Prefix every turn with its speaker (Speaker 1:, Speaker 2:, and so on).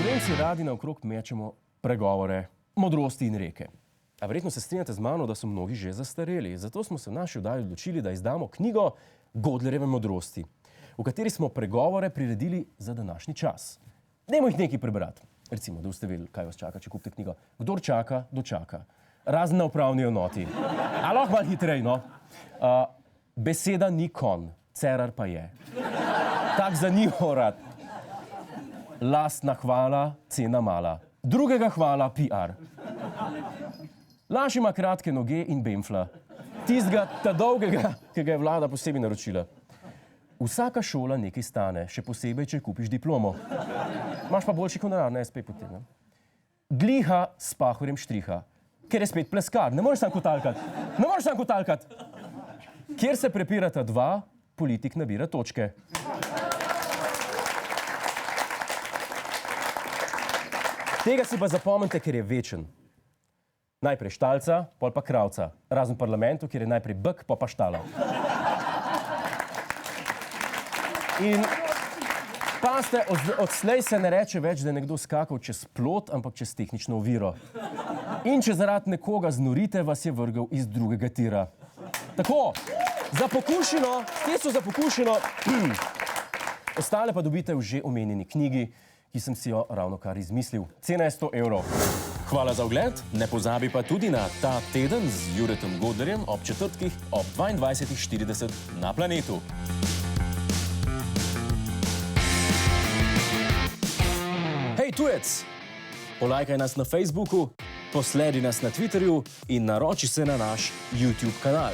Speaker 1: Slovenci radi naokrog mečemo pregovore, modrosti in reke. A verjetno se strinjate z mano, da so mnogi že zastareli. Zato smo se v naši oddaji odločili, da izdamo knjigo Godlerjeve modrosti, v kateri smo pregovore priredili za današnji čas. Dajmo jih nekaj prebrati. Recimo, da boste vedeli, kaj vas čaka, če kupite knjigo. Kdor čaka, dočaka. Razen na upravni enoti. A lahko malo hitrej, no? Beseda ni konj, Cerar pa je. Tak za njihov rad. Lastna hvala, cena mala. Drugega hvala, PR. Laž ima kratke noge in bemfla. Tistega, ta dolgega, ki ga je vlada posebej naročila. Vsaka šola nekaj stane, še posebej, če kupiš diplomo. Imaš pa boljši honorar na SP potem. Gliha s pahorjem štriha, ker je spet pleskar. Ne moreš sam kotalkat. Ne moreš sam kotalkat. Kjer se prepirata dva, politik nabira točke. Tega si pa zapomnite, ker je večen. Najprej štalca, pol pa kravca. Razen v parlamentu, kjer je najprej bek, pa štala. In pazite, odslej se ne reče več, da je nekdo skakal čez plot, ampak čez tehnično oviro. In če zaradi nekoga znorite, vas je vrgel iz drugega tira. Tako, za pokušino, te so za pokušino. Ostale pa dobite v že omenjeni knjigi, ki sem si jo ravno kar izmislil. Cena je 100 evrov.
Speaker 2: Hvala za ogled, ne pozabi pa tudi na Ta teden z Juretom Godlerjem ob četrtkih ob 22:40 na Planetu. Hej tujec, polajkaj nas na Facebooku, posledi nas na Twitterju in naroči se na naš YouTube kanal.